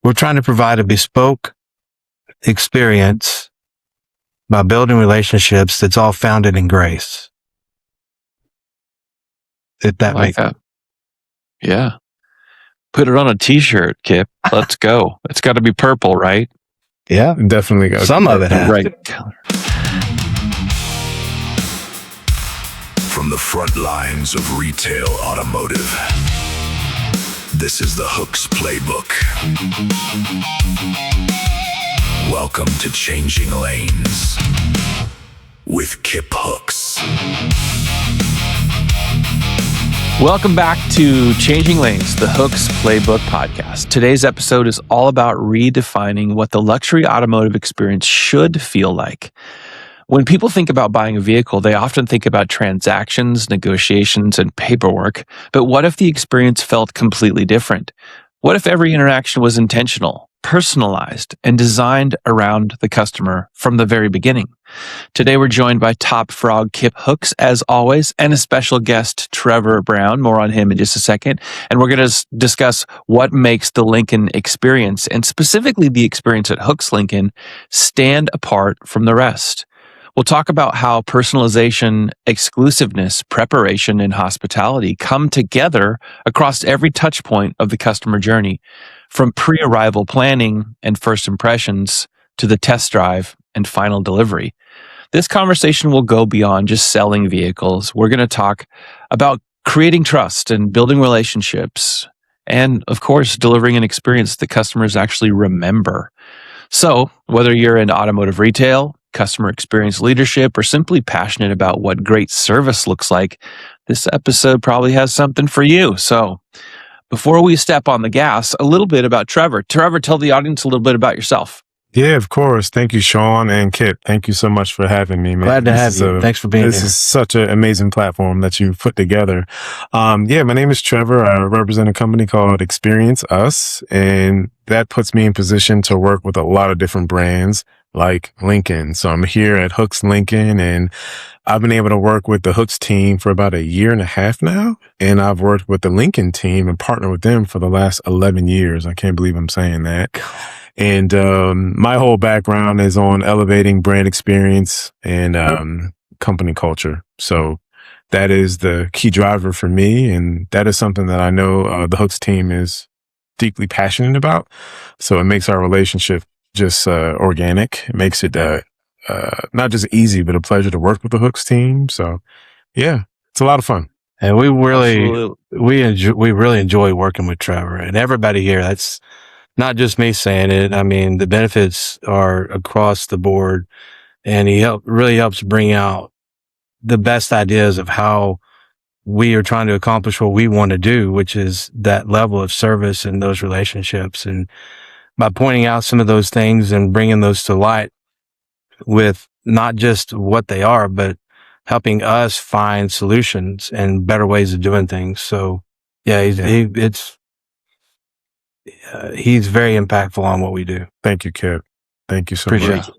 We're trying to provide a bespoke experience by building relationships that's all founded in grace. If that makes sense. Yeah. Put it on a t-shirt, Kip. Let's go. It's got to be purple, right? Yeah, definitely got some of it has. Right color. From the front lines of retail automotive, this is the Hooks Playbook. Welcome to Changing Lanes with Kip Hooks. Welcome back to Changing Lanes, the Hooks Playbook podcast. Today's episode is all about redefining what the luxury automotive experience should feel like. When people think about buying a vehicle, they often think about transactions, negotiations, and paperwork. But what if the experience felt completely different? What if every interaction was intentional, personalized, and designed around the customer from the very beginning? Today, we're joined by top frog Kip Hooks, as always, and a special guest, Trevor Brown. More on him in just a second. And we're going to discuss what makes the Lincoln experience, and specifically the experience at Hooks Lincoln, stand apart from the rest. We'll talk about how personalization, exclusiveness, preparation, and hospitality come together across every touch point of the customer journey, from pre-arrival planning and first impressions to the test drive and final delivery. This conversation will go beyond just selling vehicles. We're going to talk about creating trust and building relationships, and of course, delivering an experience that customers actually remember. So, whether you're in automotive retail, customer experience leadership, or simply passionate about what great service looks like, this episode probably has something for you. So, before we step on the gas, a little bit about Trevor. Trevor, tell the audience a little bit about yourself. Yeah, of course. Thank you, Sean and Kip. Thank you so much for having me, man. Glad to have you. Thanks for being here. This is such an amazing platform that you've put together. My name is Trevor. I represent a company called Experience Us, and that puts me in position to work with a lot of different brands like Lincoln. So I'm here at Hooks Lincoln, and I've been able to work with the Hooks team for about 1.5 years now. And I've worked with the Lincoln team and partnered with them for the last 11 years. I can't believe I'm saying that. And my whole background is on elevating brand experience and company culture. So that is the key driver for me. And that is something that I know the Hooks team is deeply passionate about. So it makes our relationship just organic. It makes it not just easy, but a pleasure to work with the Hooks team. So yeah, it's a lot of fun. And we really enjoy working with Trevor and everybody here. That's not just me saying it. I mean, the benefits are across the board, and he really helps bring out the best ideas of how we are trying to accomplish what we want to do, which is that level of service and those relationships. And by pointing out some of those things and bringing those to light with not just what they are, but helping us find solutions and better ways of doing things. So yeah, he's very impactful on what we do. Thank you, Kip. Thank you so much.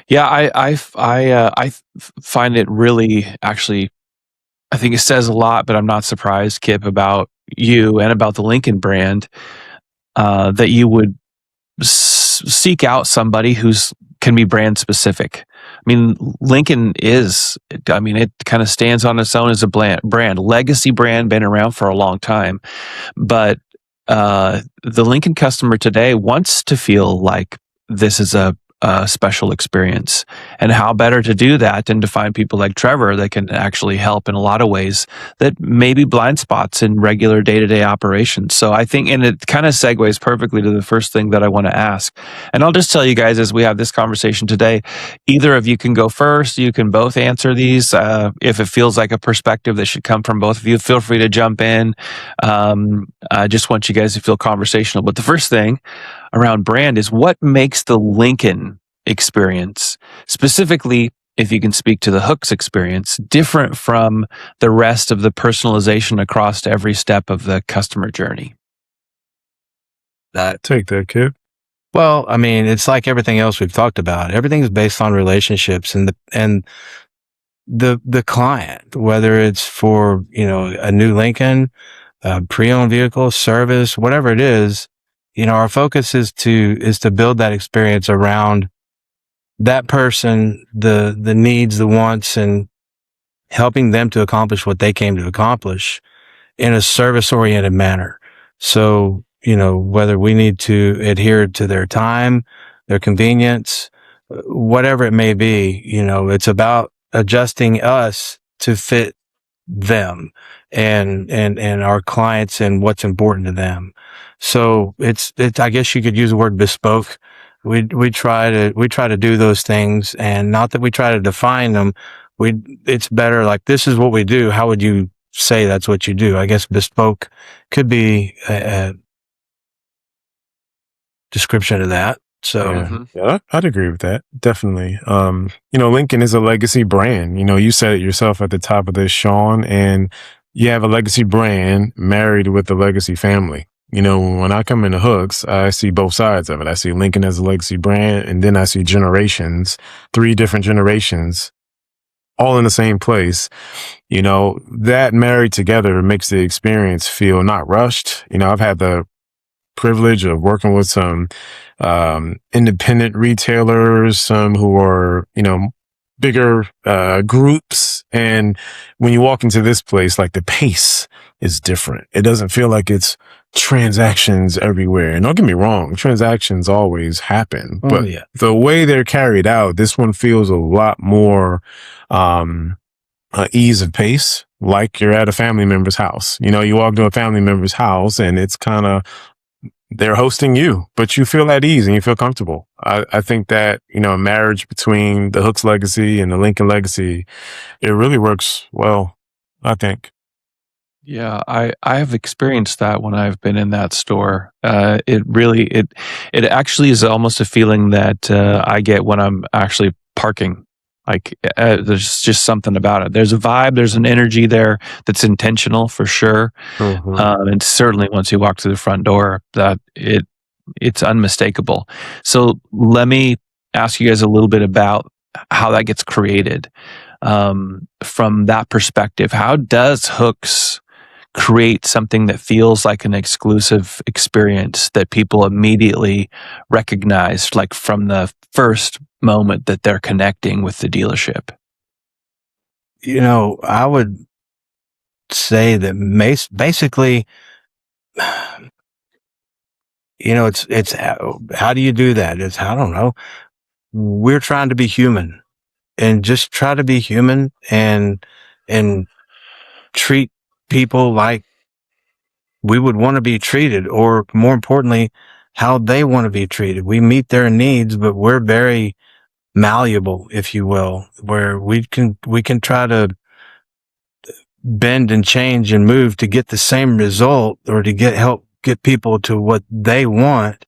Yeah, I find it really, actually, I think it says a lot, but I'm not surprised, Kip, about you and about the Lincoln brand, that you would seek out somebody can be brand specific. I mean, Lincoln it kind of stands on its own as a brand, legacy brand, been around for a long time, but the Lincoln customer today wants to feel like this is a special experience. And how better to do that than to find people like Trevor that can actually help in a lot of ways that may be blind spots in regular day-to-day operations. So I think, and it kind of segues perfectly to the first thing that I want to ask. And I'll just tell you guys as we have this conversation today, either of you can go first. You can both answer these. If it feels like a perspective that should come from both of you, feel free to jump in. I just want you guys to feel conversational. But the first thing around brand is what makes the Lincoln experience, specifically, if you can speak to the Hooks experience, different from the rest of the personalization across every step of the customer journey. Take that, Kip. Well, I mean, it's like everything else we've talked about. Everything's based on relationships and the client, whether it's for, a new Lincoln, pre-owned vehicle, service, whatever it is, our focus is to build that experience around that person, the needs, the wants, and helping them to accomplish what they came to accomplish in a service oriented manner. So, whether we need to adhere to their time, their convenience, whatever it may be, it's about adjusting us to fit them and our clients and what's important to them. So it's, I guess you could use the word bespoke. We try to do those things, and not that we try to define them. It's better like, this is what we do. How would you say that's what you do? I guess bespoke could be a description of that. So yeah, I'd agree with that. Definitely. Lincoln is a legacy brand. You said it yourself at the top of this, Sean, and you have a legacy brand married with a legacy family. When I come into Hooks, I see both sides of it. I see Lincoln as a legacy brand, and then I see generations, 3 different generations, all in the same place. That married together makes the experience feel not rushed. I've had the privilege of working with some independent retailers, some who are, bigger groups. And when you walk into this place, like, the pace is different. It doesn't feel like it's transactions everywhere. And don't get me wrong, transactions always happen. But the way they're carried out, this one feels a lot more ease of pace, like you're at a family member's house. You walk to a family member's house and it's kind of, they're hosting you, but you feel at ease and you feel comfortable. I think that, a marriage between the Hooks legacy and the Lincoln legacy, it really works well, I think. Yeah, I have experienced that when I've been in that store. It actually is almost a feeling that I get when I'm actually parking. Like, there's just something about it. There's a vibe, there's an energy there that's intentional for sure. And certainly once you walk through the front door, that it's unmistakable. So let me ask you guys a little bit about how that gets created. From that perspective, how does Hooks create something that feels like an exclusive experience that people immediately recognize, like from the first moment that they're connecting with the dealership? I would say that basically, it's how do you do that? I don't know. We're trying to be human, and just try to be human and treat people like we would want to be treated, or more importantly, how they want to be treated. We meet their needs, but we're very malleable, if you will, where we can try to bend and change and move to get the same result, or to help get people to what they want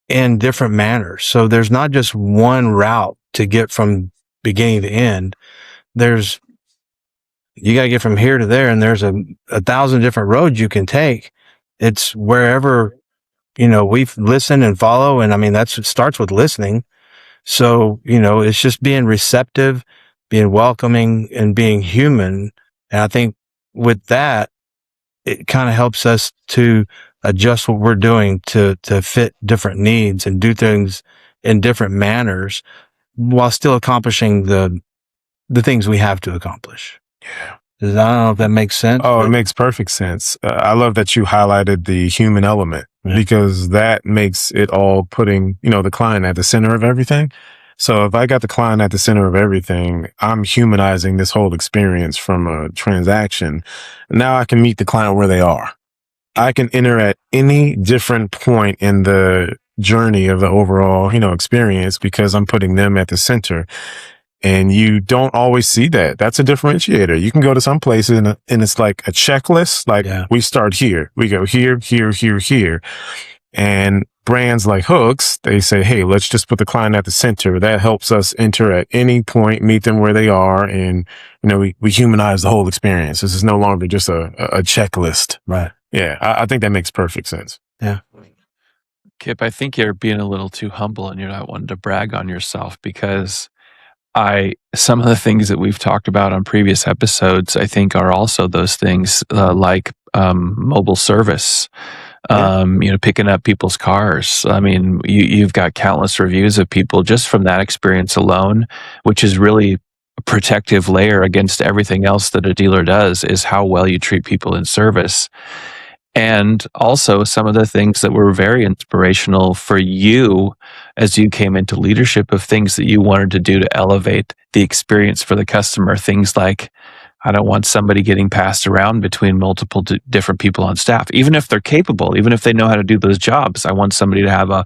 in different manners. So there's not just one route to get from beginning to end. You got to get from here to there, and there's a 1,000 different roads you can take. It's wherever, we listen and follow. And I mean, it starts with listening. So, it's just being receptive, being welcoming, and being human. And I think with that, it kind of helps us to adjust what we're doing to fit different needs and do things in different manners while still accomplishing the things we have to accomplish. Yeah. I don't know if that makes sense. Oh, it makes perfect sense. I love that you highlighted the human element, because that makes it all putting, the client at the center of everything. So if I got the client at the center of everything, I'm humanizing this whole experience from a transaction. Now I can meet the client where they are. I can enter at any different point in the journey of the overall, experience, because I'm putting them at the center. And you don't always see that. That's a differentiator. You can go to some places and it's like a checklist. Like, we start here, we go here, here, here, here. And brands like Hooks, they say, hey, let's just put the client at the center. That helps us enter at any point, meet them where they are. And, we humanize the whole experience. This is no longer just a checklist. Right. Yeah. I think that makes perfect sense. Yeah. Kip, I think you're being a little too humble and you're not wanting to brag on yourself, because some of the things that we've talked about on previous episodes, I think, are also those things, like mobile service, Picking up people's cars. I mean, you've got countless reviews of people just from that experience alone, which is really a protective layer against everything else that a dealer does, is how well you treat people in service. And also some of the things that were very inspirational for you as you came into leadership of things that you wanted to do to elevate the experience for the customer. Things like, I don't want somebody getting passed around between multiple different people on staff, even if they're capable, even if they know how to do those jobs. I want somebody to have a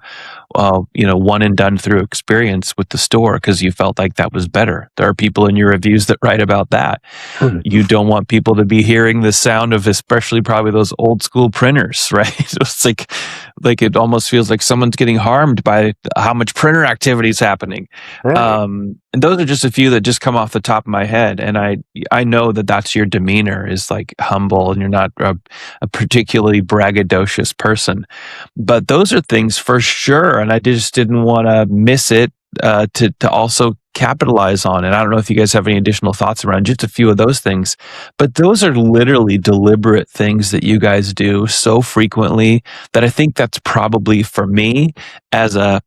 one and done through experience with the store because you felt like that was better. There are people in your reviews that write about that. You don't want people to be hearing the sound of, especially probably those old school printers, right? It's like it almost feels like someone's getting harmed by how much printer activity is happening. Right. And those are just a few that just come off the top of my head. And I know that that's your demeanor, is like humble, and you're not a particularly braggadocious person. But those are things for sure. And I just didn't want to miss it to also capitalize on it. I don't know if you guys have any additional thoughts around just a few of those things, but those are literally deliberate things that you guys do so frequently that I think that's probably, for me, as a,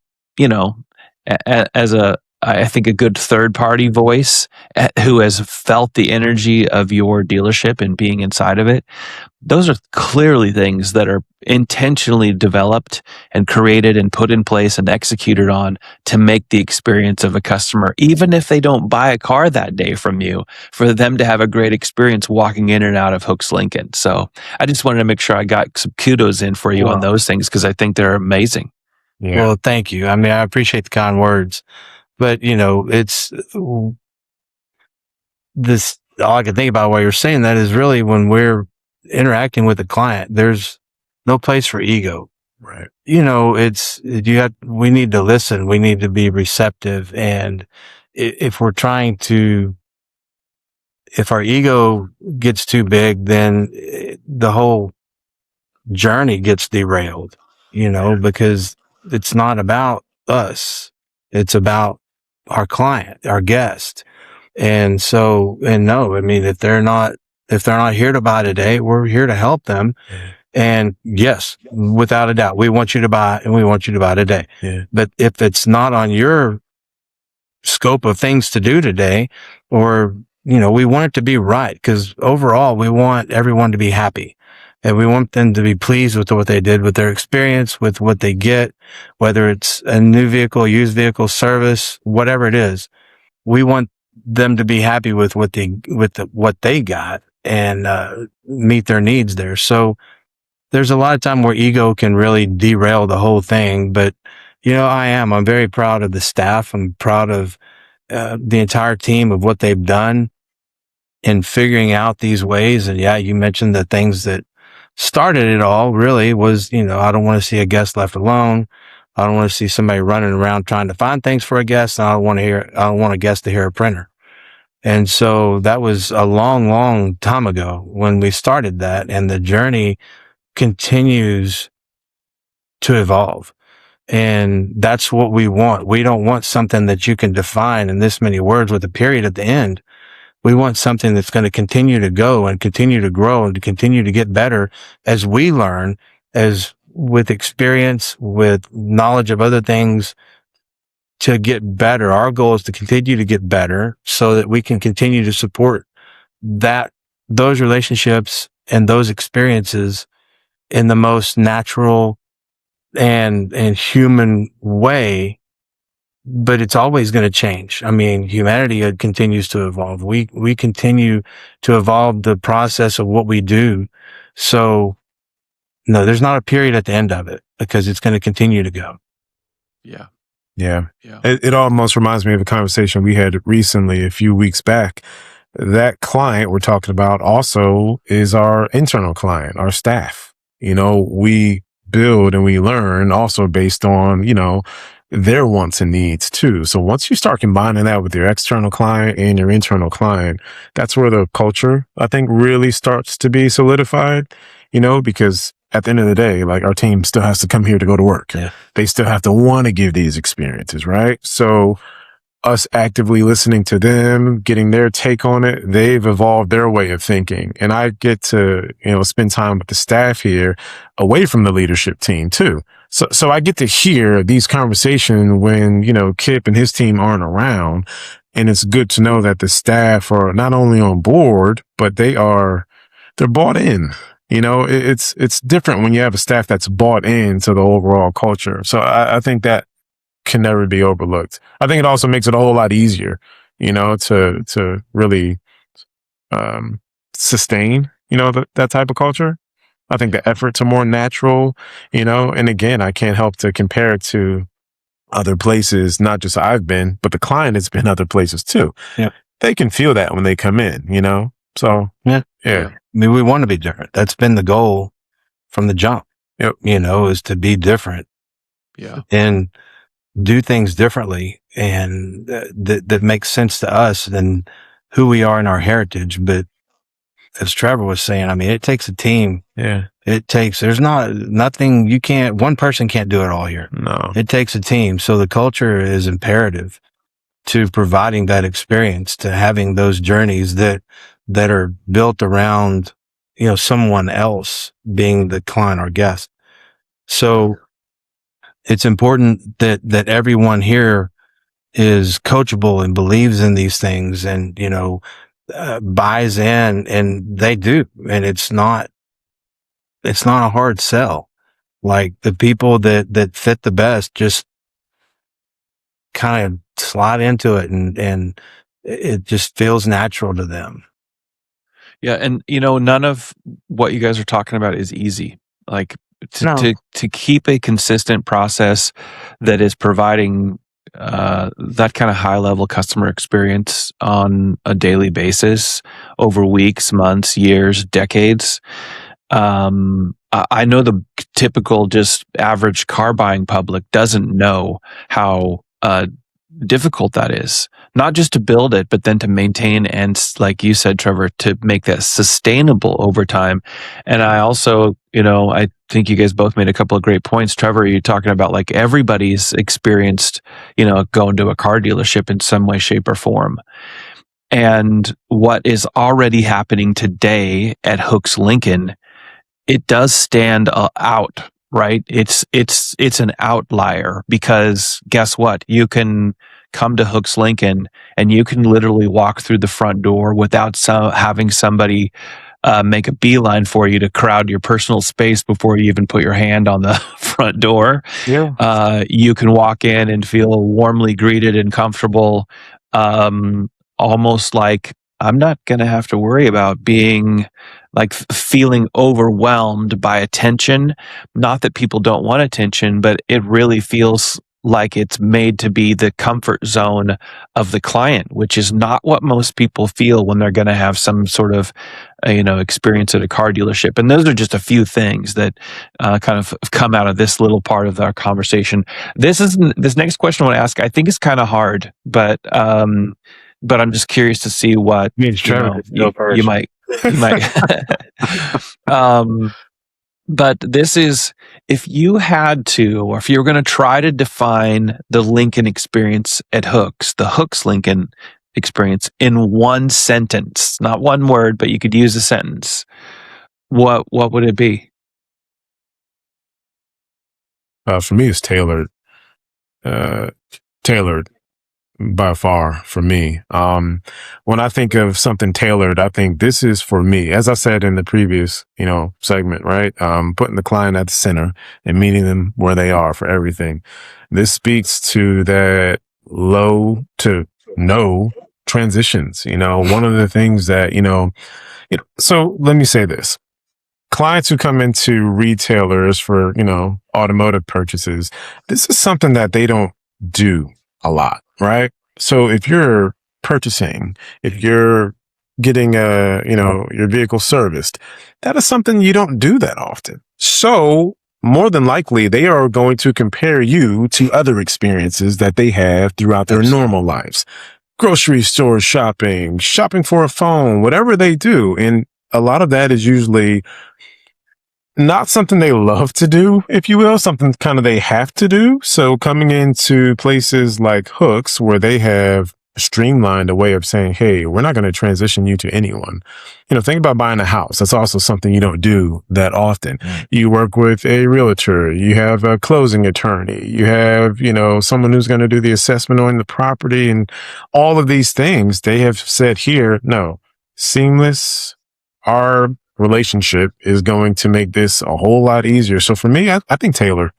I think a good third party voice who has felt the energy of your dealership and being inside of it. Those are clearly things that are intentionally developed and created and put in place and executed on to make the experience of a customer, even if they don't buy a car that day from you, for them to have a great experience walking in and out of Hooks Lincoln. So I just wanted to make sure I got some kudos in for you on those things, because I think they're amazing. Yeah. Well, thank you. I mean, I appreciate the kind words, but it's this, all I can think about while you're saying that is really when we're interacting with the client, there's no place for ego. Right. We need to listen. We need to be receptive. And if our ego gets too big, then the whole journey gets derailed, because it's not about us. It's about our client, our guest. And no, I mean, if they're not here to buy today, we're here to help them. And yes, without a doubt, we want you to buy, and we want you to buy today. Yeah. But if it's not on your scope of things to do today, or, we want it to be right, because overall we want everyone to be happy, and we want them to be pleased with what they did, with their experience, with what they get, whether it's a new vehicle, used vehicle, service, whatever it is. We want them to be happy with what they got, and meet their needs there. So there's a lot of time where ego can really derail the whole thing. But I'm very proud of the staff. I'm proud of the entire team of what they've done in figuring out these ways. And yeah, you mentioned the things that started it all really was, I don't want to see a guest left alone. I don't want to see somebody running around trying to find things for a guest. I don't want a guest to hear a printer. And so that was a long, long time ago when we started that, and the journey continues to evolve. And that's what we want. We don't want something that you can define in this many words with a period at the end. We want something that's going to continue to go and continue to grow and to continue to get better as we learn, as with experience, with knowledge of other things, to get better. Our goal is to continue to get better so that we can continue to support those relationships and those experiences in the most natural and human way. But it's always going to change. I mean, humanity continues to evolve. We continue to evolve the process of what we do. So no, there's not a period at the end of it, because it's going to continue to go. Yeah. Yeah. It almost reminds me of a conversation we had recently, a few weeks back. That client we're talking about also is our internal client, our staff. We build and we learn also based on, their wants and needs too. So once you start combining that with your external client and your internal client, that's where the culture, I think, really starts to be solidified, because at the end of the day, like, our team still has to come here to go to work. Yeah. They still have to want to give these experiences, right? So us actively listening to them, getting their take on it, they've evolved their way of thinking. And I get to, spend time with the staff here away from the leadership team too. So I get to hear these conversations when, Kip and his team aren't around. And it's good to know that the staff are not only on board, but they're bought in. It's different when you have a staff that's bought into the overall culture. So I think that can never be overlooked. I think it also makes it a whole lot easier, to really sustain, that type of culture. I think the efforts are more natural, and again, I can't help to compare it to other places, not just I've been, but the client has been other places too. Yeah. They can feel that when they come in, So yeah. Yeah. I mean, we want to be different. That's been the goal from the jump. Yep. Is to be different. Yeah. And do things differently, and that makes sense to us than who we are in our heritage. But as Trevor was saying, I mean, it takes a team. Yeah. There's nothing one person can't do it all here. No. It takes a team. So the culture is imperative to providing that experience, to having those journeys that are built around, someone else being the client or guest. So it's important that everyone here is coachable and believes in these things and, buys in, and they do. And it's not a hard sell. Like the people that fit the best just kind of slide into it, and it just feels natural to them. Yeah. And, none of what you guys are talking about is easy. Like to keep a consistent process that is providing that kind of high level customer experience on a daily basis over weeks, months, years, decades. I know the typical just average car buying public doesn't know how difficult that is, not just to build it, but then to maintain and, like you said, Trevor, to make that sustainable over time. And I also, I think you guys both made a couple of great points. Trevor, you're talking about like everybody's experienced, going to a car dealership in some way, shape, or form. And what is already happening today at Hooks Lincoln, it does stand out, right? It's an outlier, because guess what? You can come to Hooks Lincoln and you can literally walk through the front door without having somebody make a beeline for you to crowd your personal space before you even put your hand on the front door. Yeah. You can walk in and feel warmly greeted and comfortable, almost like I'm not going to have to worry about being like feeling overwhelmed by attention. Not that people don't want attention, but it really feels like it's made to be the comfort zone of the client, which is not what most people feel when they're going to have some sort of, experience at a car dealership. And those are just a few things that kind of come out of this little part of our conversation. This next question I want to ask, I think is kind of hard, but I'm just curious to see what you might. But this is, if you had to, or if you were going to try to define the Lincoln experience at Hooks, the Hooks Lincoln experience in one sentence, not one word, but you could use a sentence, what would it be? For me, it's tailored. Tailored by far for me. When I think of something tailored, I think this is for me, as I said in the previous, segment, right? Putting the client at the center and meeting them where they are for everything. This speaks to that low to no transitions. One of the things that, so let me say this. Clients who come into retailers for, automotive purchases, this is something that they don't do a lot, right? So if you're purchasing, if you're getting your vehicle serviced, that is something you don't do that often. So more than likely, they are going to compare you to other experiences that they have throughout their normal lives. Grocery store shopping for a phone, whatever they do. And a lot of that is usually not something they love to do, if you will, something kind of they have to do. So coming into places like Hooks, where they have streamlined a way of saying, hey, we're not going to transition you to anyone. Think about buying a house. That's also something you don't do that often. You work with a realtor, you have a closing attorney, you have, someone who's going to do the assessment on the property, and all of these things. They have said here, no, seamless. Our relationship is going to make this a whole lot easier. So for me, I think tailored.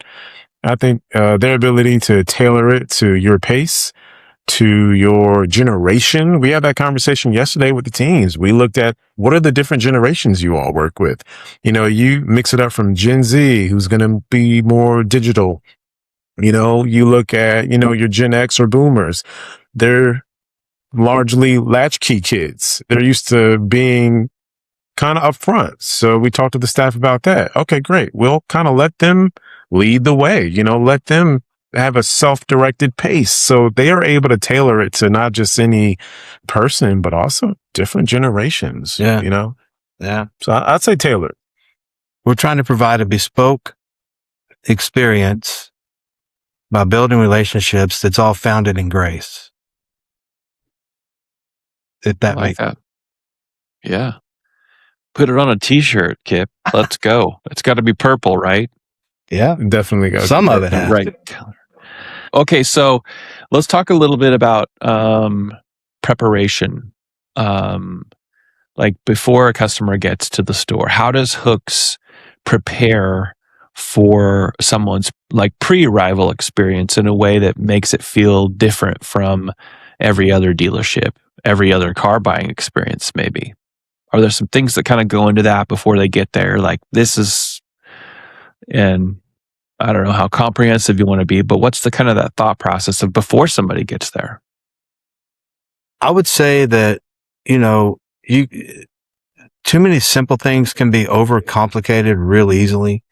I think their ability to tailor it to your pace, to your generation. We had that conversation yesterday with the teens. We looked at what are the different generations you all work with. You mix it up from Gen Z, who's going to be more digital. You look at, your Gen X or boomers. They're largely latchkey kids. They're used to being kind of upfront. So we talked to the staff about that. Okay, great. We'll kind of let them lead the way, let them have a self-directed pace. So they are able to tailor it to not just any person, but also different generations, Yeah. So I'd say tailored. We're trying to provide a bespoke experience by building relationships that's all founded in grace. If that I like makes that. Yeah. Put it on a t-shirt, Kip. Let's go. It's got to be purple, right? Yeah. Definitely got Some of it has. Right color. Okay, so let's talk a little bit about preparation. Like before a customer gets to the store, how does Hooks prepare for someone's like pre-arrival experience in a way that makes it feel different from every other dealership, every other car buying experience maybe? Are there some things that kind of go into that before they get there? Like this is, and I don't know how comprehensive you want to be, but what's the kind of that thought process of before somebody gets there? I would say that, too many simple things can be overcomplicated real easily.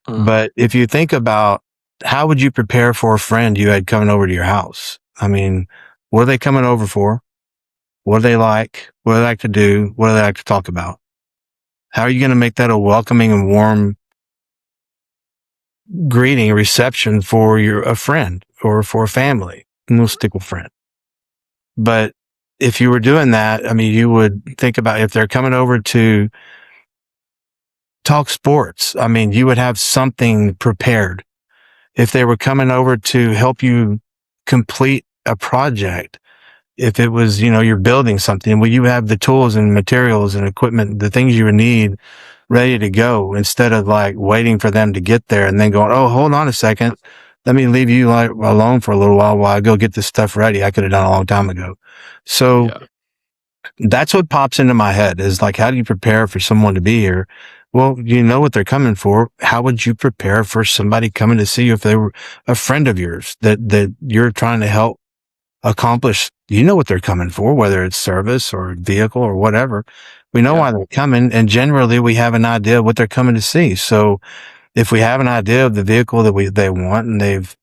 But if you think about how would you prepare for a friend you had coming over to your house? I mean, what are they coming over for? What do they like? What do they like to do? What do they like to talk about? How are you going to make that a welcoming and warm greeting, reception for a friend or for a family? And we'll stick with friend. But if you were doing that, I mean, you would think about if they're coming over to talk sports, I mean, you would have something prepared. If they were coming over to help you complete a project, if it was, you're building something, well, you have the tools and materials and equipment, the things you would need ready to go instead of like waiting for them to get there and then going, oh, hold on a second. Let me leave you alone for a little while I go get this stuff ready. I could have done a long time ago. So that's what pops into my head is like, how do you prepare for someone to be here? Well, you know what they're coming for. How would you prepare for somebody coming to see you if they were a friend of yours that you're trying to help accomplish? You know what they're coming for, whether it's service or vehicle or whatever. We know why they're coming, and generally we have an idea of what they're coming to see. So if we have an idea of the vehicle that they want and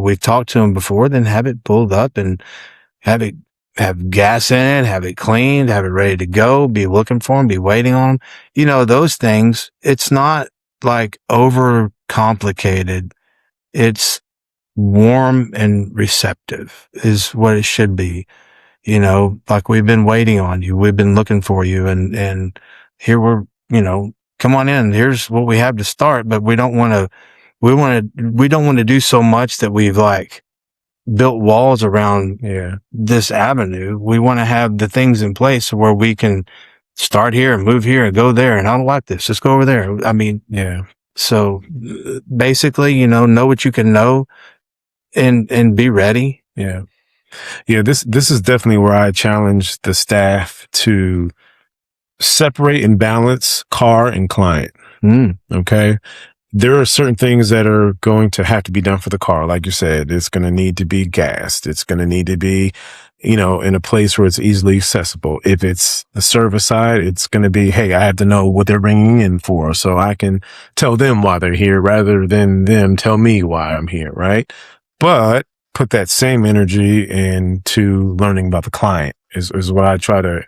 we've talked to them before, then have it pulled up and have gas in it, have it cleaned, have it ready to go, be looking for them, be waiting on them. Those things, it's not like over complicated. It's warm and receptive is what it should be. Like we've been waiting on you. We've been looking for you and here we're, come on in. Here's what we have to start, but we don't want to do so much that we've like built walls around this avenue. We want to have the things in place where we can start here and move here and go there. And I don't like this. Let's go over there. I mean, so basically, know what you can know and be ready. Yeah. This is definitely where I challenge the staff to separate and balance car and client. Okay. There are certain things that are going to have to be done for the car. Like you said, it's going to need to be gassed. It's going to need to be, in a place where it's easily accessible. If it's the service side, it's going to be, hey, I have to know what they're bringing in for so I can tell them why they're here rather than them tell me why I'm here. Right. But put that same energy into learning about the client is what I try to,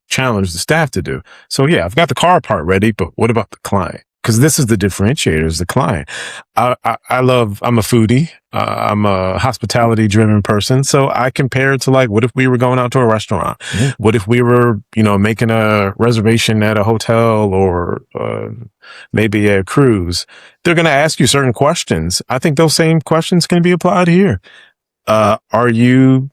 challenge the staff to do. So I've got the car part ready, but what about the client? because this is the differentiator, is the client. I'm a foodie. I'm a hospitality driven person. So I compare it to, like, what if we were going out to a restaurant? Yeah. What if we were, making a reservation at a hotel or maybe a cruise? They're going to ask you certain questions. I think those same questions can be applied here. Are you,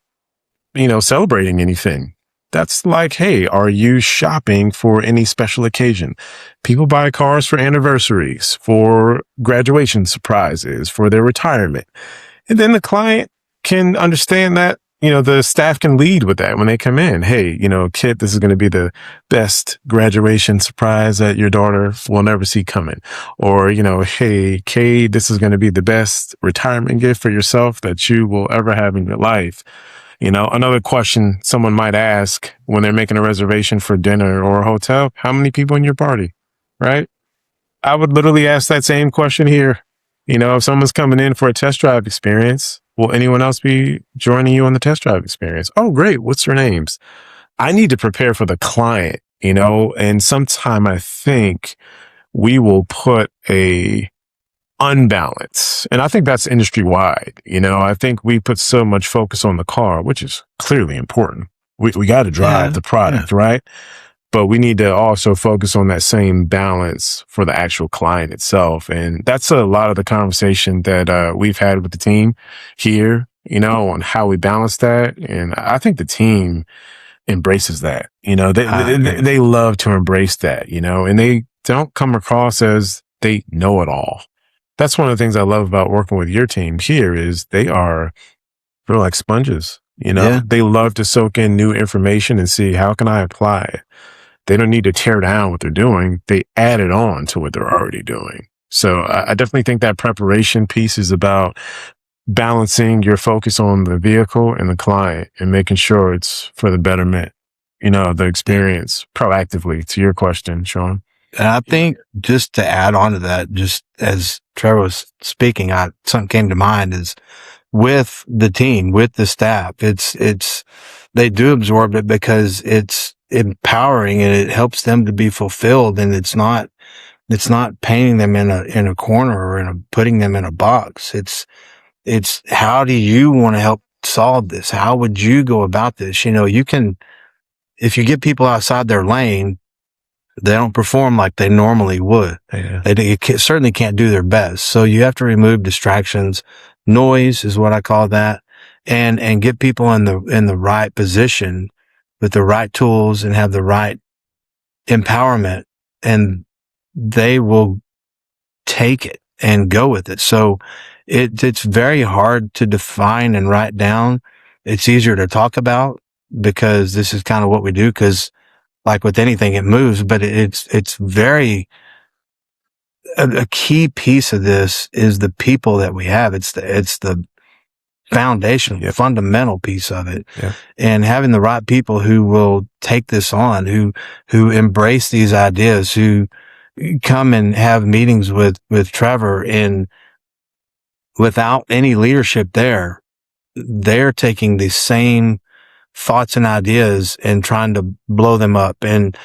celebrating anything? That's like, hey, are you shopping for any special occasion? People buy cars for anniversaries, for graduation surprises, for their retirement. And then the client can understand that, the staff can lead with that when they come in. Hey, Kit, this is going to be the best graduation surprise that your daughter will never see coming. Or, hey, Kay, this is going to be the best retirement gift for yourself that you will ever have in your life. Another question someone might ask when they're making a reservation for dinner or a hotel: how many people in your party, right? I would literally ask that same question here. If someone's coming in for a test drive experience, will anyone else be joining you on the test drive experience? Oh, great. What's their names? I need to prepare for the client, and sometime I think we will put a unbalance. And I think that's industry wide. I think we put so much focus on the car, which is clearly important. We got to drive the product, right? But we need to also focus on that same balance for the actual client itself. And that's a lot of the conversation that we've had with the team here, on how we balance that. And I think the team embraces that. They love to embrace that, and they don't come across as they know it all. That's one of the things I love about working with your team here is they're like sponges, They love to soak in new information and see, how can I apply it? They don't need to tear down what they're doing. They add it on to what they're already doing. So I definitely think that preparation piece is about balancing your focus on the vehicle and the client and making sure it's for the betterment, the experience proactively, to your question, Sean. And I think, just to add on to that, just as Trevor was speaking, something came to mind is, with the team, with the staff, they do absorb it because it's empowering and it helps them to be fulfilled. And it's not painting them in a corner or putting them in a box. It's how do you want to help solve this? How would you go about this? If you get people outside their lane, they don't perform like they normally would. Yeah. They certainly can't do their best. So you have to remove distractions. Noise is what I call that, and get people in the right position with the right tools and have the right empowerment, and they will take it and go with it. So it's very hard to define and write down. It's easier to talk about because this is kind of what we do. Because, like with anything, it moves, but it's very, a key piece of this is the people that we have. It's the foundation, fundamental piece of it. Yeah. And having the right people who will take this on, who embrace these ideas, who come and have meetings with Trevor, and without any leadership there, they're taking the same thoughts and ideas and trying to blow them up, and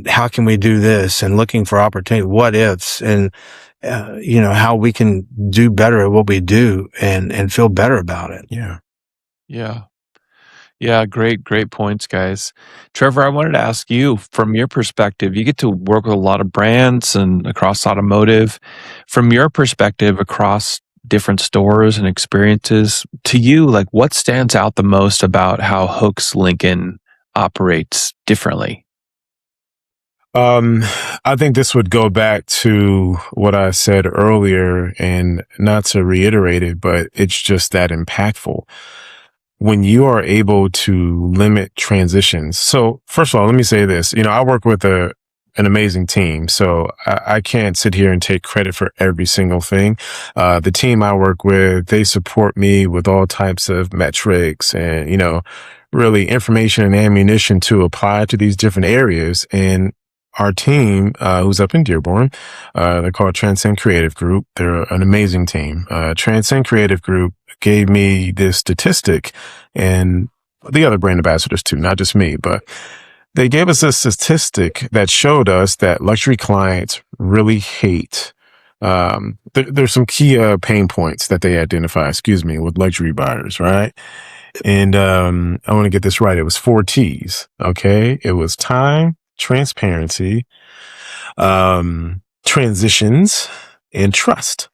how can we do this, and looking for opportunity, what ifs, and how we can do better at what we do and feel better about it. Yeah, great points, guys. Trevor, I wanted to ask you, from your perspective, you get to work with a lot of brands and across automotive. From your perspective, across different stores and experiences, to you, like, what stands out the most about how Hooks Lincoln operates differently? I think this would go back to what I said earlier, and not to reiterate it, but it's just that impactful. When you are able to limit transitions. So first of all, let me say this, I work with an amazing team. So I can't sit here and take credit for every single thing. The team I work with, they support me with all types of metrics and, really information and ammunition to apply to these different areas. And our team, who's up in Dearborn, they're called Transcend Creative Group. They're an amazing team. Transcend Creative Group gave me this statistic, and the other brand ambassadors too, not just me, but they gave us a statistic that showed us that luxury clients really hate. There's some key pain points that they identify, with luxury buyers, right? And I want to get this right. It was 4 T's. Okay. It was time, transparency, transitions, and trust.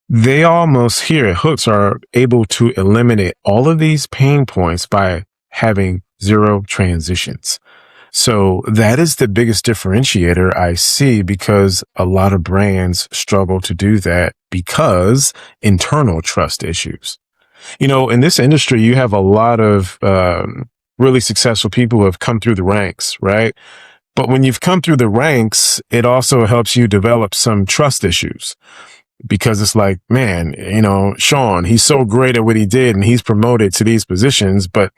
They almost here at Hooks are able to eliminate all of these pain points by having 0 transitions. So that is the biggest differentiator I see, because a lot of brands struggle to do that because internal trust issues. In this industry, you have a lot of really successful people who have come through the ranks, right? But when you've come through the ranks, it also helps you develop some trust issues, because it's like, man, Sean, he's so great at what he did and he's promoted to these positions. But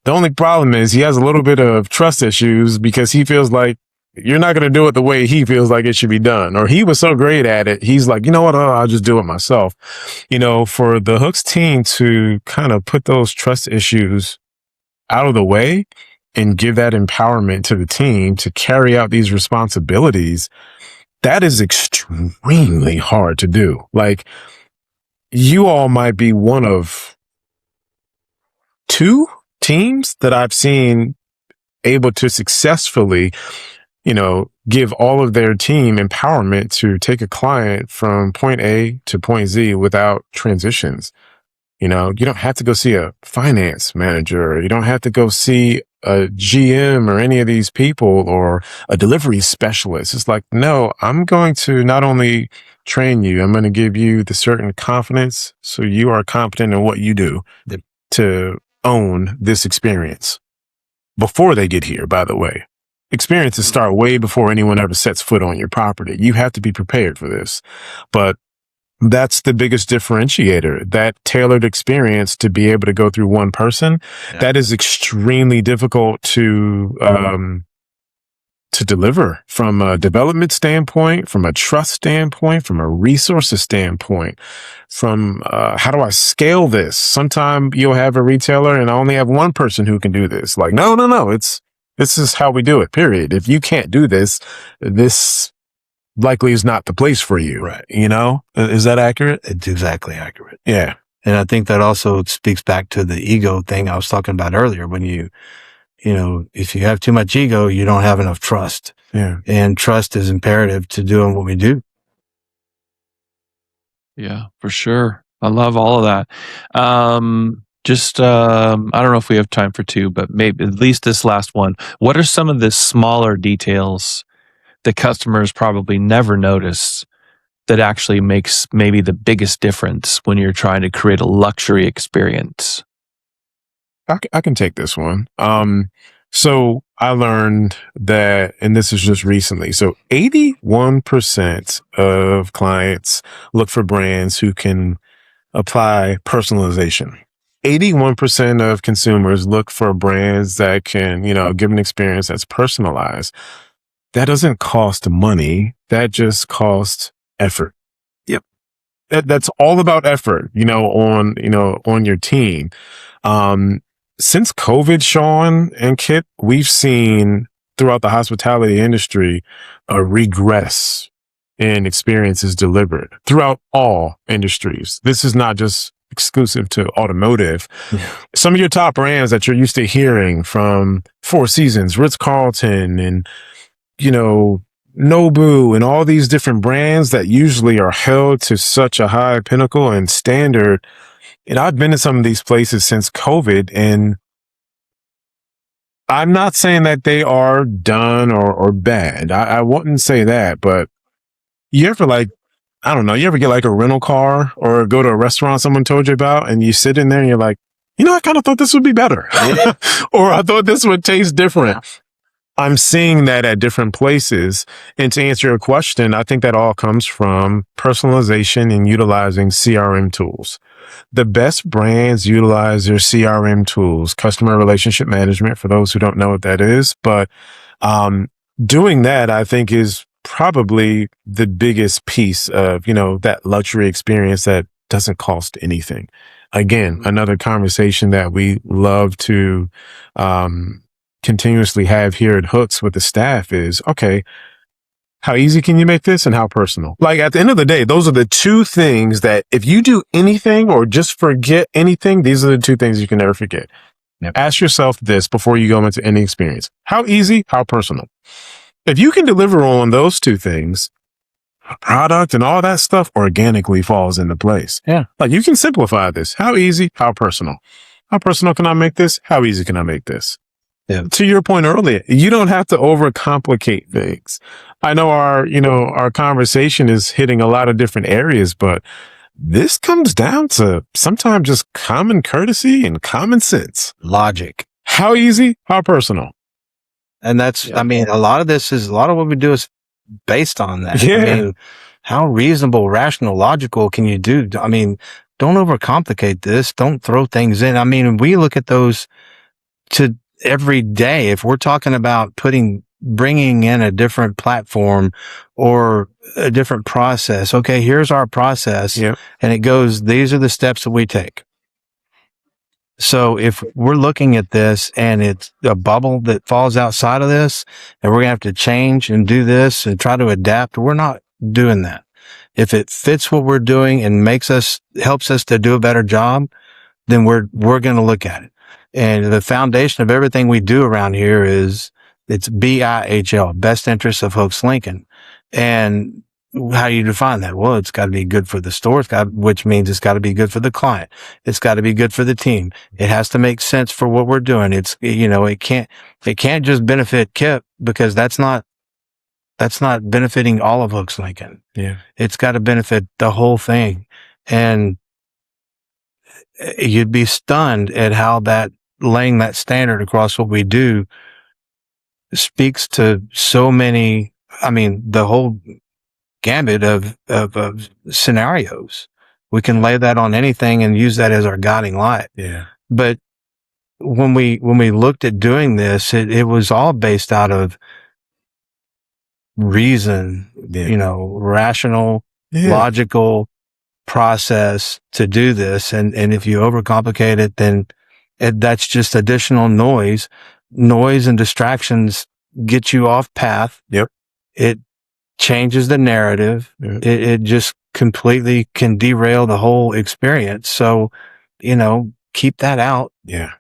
the only problem is he has a little bit of trust issues because he feels like you're not going to do it the way he feels like it should be done. Or he was so great at it, he's like, you know what, I'll just do it myself. For the Hooks team to kind of put those trust issues out of the way and give that empowerment to the team to carry out these responsibilities, that is extremely hard to do. Like, you all might be one of 2 teams that I've seen able to successfully, give all of their team empowerment to take a client from point A to point Z without transitions. You don't have to go see a finance manager. You don't have to go see a GM or any of these people or a delivery specialist. It's like, no, I'm going to not only train you, I'm going to give you the certain confidence so you are competent in what you do to own this experience before they get here, by the way. Experiences start way before anyone ever sets foot on your property. You have to be prepared for this. But that's the biggest differentiator, that tailored experience to be able to go through one person. Yeah. That is extremely difficult to deliver from a development standpoint, from a trust standpoint, from a resources standpoint, from how do I scale this? Sometimes you'll have a retailer and I only have one person who can do this. Like, no, this is how we do it, period. If you can't do this, this likely is not the place for you. Right. Is that accurate? It's exactly accurate. Yeah. And I think that also speaks back to the ego thing I was talking about earlier. When if you have too much ego, you don't have enough trust. Yeah. And trust is imperative to doing what we do. Yeah, for sure. I love all of that. I don't know if we have time for 2, but maybe at least this last one. What are some of the smaller details that customers probably never notice that actually makes maybe the biggest difference when you're trying to create a luxury experience? I can take this one. So I learned that, and this is just recently, so 81% of clients look for brands who can apply personalization. 81% of consumers look for brands that can, give an experience that's personalized. That doesn't cost money. That just costs effort. Yep. That's all about effort, on your team. Since COVID, Sean and Kip, we've seen throughout the hospitality industry a regress in experiences delivered throughout all industries. This is not just exclusive to automotive. Yeah. Some of your top brands that you're used to hearing from Four Seasons, Ritz-Carlton, and, Nobu, and all these different brands that usually are held to such a high pinnacle and standard. And I've been to some of these places since COVID, and I'm not saying that they are done or bad. I wouldn't say that, but you ever you ever get like a rental car or go to a restaurant someone told you about, and you sit in there and you're like, I kind of thought this would be better. Or I thought this would taste different. I'm seeing that at different places. And to answer your question, I think that all comes from personalization and utilizing CRM tools. The best brands utilize their CRM tools, customer relationship management, for those who don't know what that is. But doing that, I think, is probably the biggest piece of, that luxury experience that doesn't cost anything. Again, another conversation that we love to continuously have here at Hooks with the staff is, okay, how easy can you make this and how personal? Like at the end of the day, those are the two things that if you do anything or just forget anything, these are the two things you can never forget. Now, ask yourself this before you go into any experience. How easy, how personal? If you can deliver on those two things, product and all that stuff organically falls into place. Yeah. Like you can simplify this. How easy, how personal? How personal can I make this? How easy can I make this? Yeah. To your point earlier, you don't have to overcomplicate things. I know our conversation is hitting a lot of different areas, but this comes down to sometimes just common courtesy and common sense. Logic. How easy, how personal. And that's, I mean, a lot of what we do is based on that. Yeah. I mean, how reasonable, rational, logical can you do? I mean, don't overcomplicate this. Don't throw things in. I mean, we look at those to every day. If we're talking about bringing in a different platform or a different process, okay, here's our process. Yep. And it goes, these are the steps that we take. So if we're looking at this and it's a bubble that falls outside of this and we're going to have to change and do this and try to adapt, we're not doing that. If it fits what we're doing and helps us to do a better job, then we're going to look at it. And the foundation of everything we do around here it's BIHL, best interests of Hooks Lincoln. And how do you define that? Well, it's got to be good for the store, which means it's got to be good for the client. It's got to be good for the team. It has to make sense for what we're doing. It can't just benefit Kip because that's not benefiting all of Hooks Lincoln. Yeah. It's got to benefit the whole thing. And you'd be stunned at how that laying that standard across what we do speaks to so many, I mean, the whole gambit of scenarios. We can lay that on anything and use that as our guiding light. Yeah. But when we looked at doing this, it was all based out of reason, rational, logical process to do this. And if you overcomplicate it, then that's just additional noise and distractions get you off path. Yep. It changes the narrative. Yep. It just completely can derail the whole experience. So, keep that out. Yeah.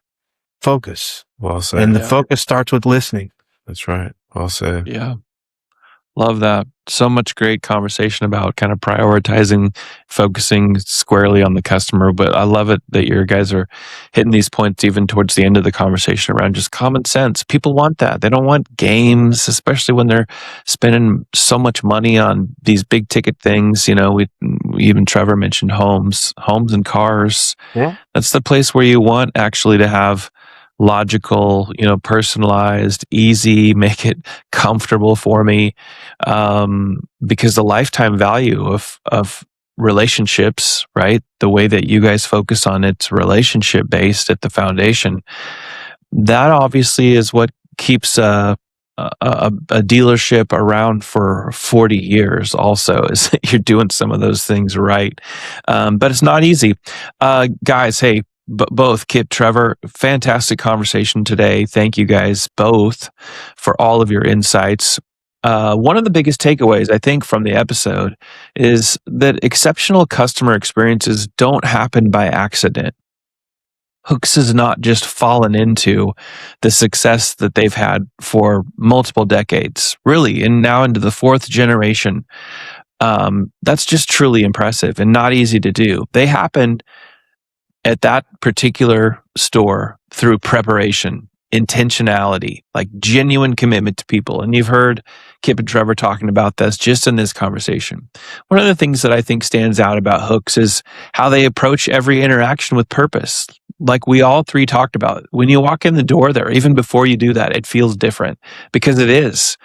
Focus. Well said. And the focus starts with listening. That's right. Well said. Yeah. Love that. So much great conversation about kind of prioritizing, focusing squarely on the customer. But I love it that your guys are hitting these points even towards the end of the conversation around just common sense. People want that. They don't want games, especially when they're spending so much money on these big ticket things. Even Trevor mentioned homes and cars. Yeah. That's the place where you want actually to have logical, personalized, easy, make it comfortable for me. Because the lifetime value of relationships, right? The way that you guys focus on it's relationship based at the foundation. That obviously is what keeps a dealership around for 40 years also, is that you're doing some of those things right. But it's not easy. Guys, hey, both Kip, Trevor, fantastic conversation today. Thank you guys both for all of your insights. One of the biggest takeaways, I think, from the episode is that exceptional customer experiences don't happen by accident. Hooks has not just fallen into the success that they've had for multiple decades, really, and now into the fourth generation. That's just truly impressive and not easy to do. They happened at that particular store through preparation, intentionality, like genuine commitment to people. And you've heard Kip and Trevor talking about this just in this conversation. One of the things that I think stands out about Hooks is how they approach every interaction with purpose. Like we all three talked about, when you walk in the door there, even before you do that, it feels different because it is.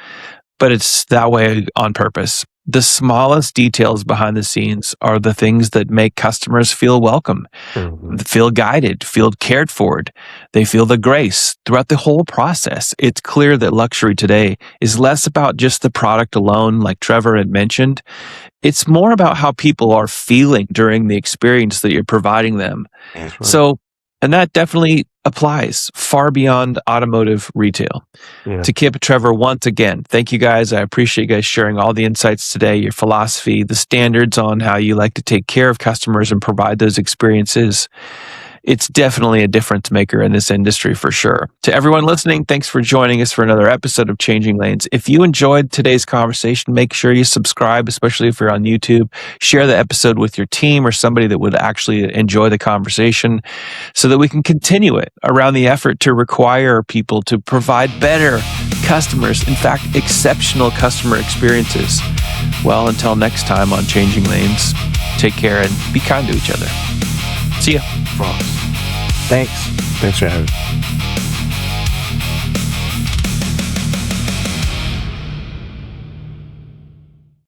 but it's that way on purpose. The smallest details behind the scenes are the things that make customers feel welcome, feel guided, feel cared for. They feel the grace throughout the whole process. It's clear that luxury today is less about just the product alone, like Trevor had mentioned. It's more about how people are feeling during the experience that you're providing them. That's right. So, and that definitely applies far beyond automotive retail. Yeah. To Kip and Trevor, once again, thank you guys. I appreciate you guys sharing all the insights today, your philosophy, the standards on how you like to take care of customers and provide those experiences. It's definitely a difference maker in this industry for sure. To everyone listening, thanks for joining us for another episode of Changing Lanes. If you enjoyed today's conversation, make sure you subscribe, especially if you're on YouTube. Share the episode with your team or somebody that would actually enjoy the conversation so that we can continue it around the effort to require people to provide better customers, in fact, exceptional customer experiences. Well, until next time on Changing Lanes, take care and be kind to each other. See ya. Thanks. Thanks for having me.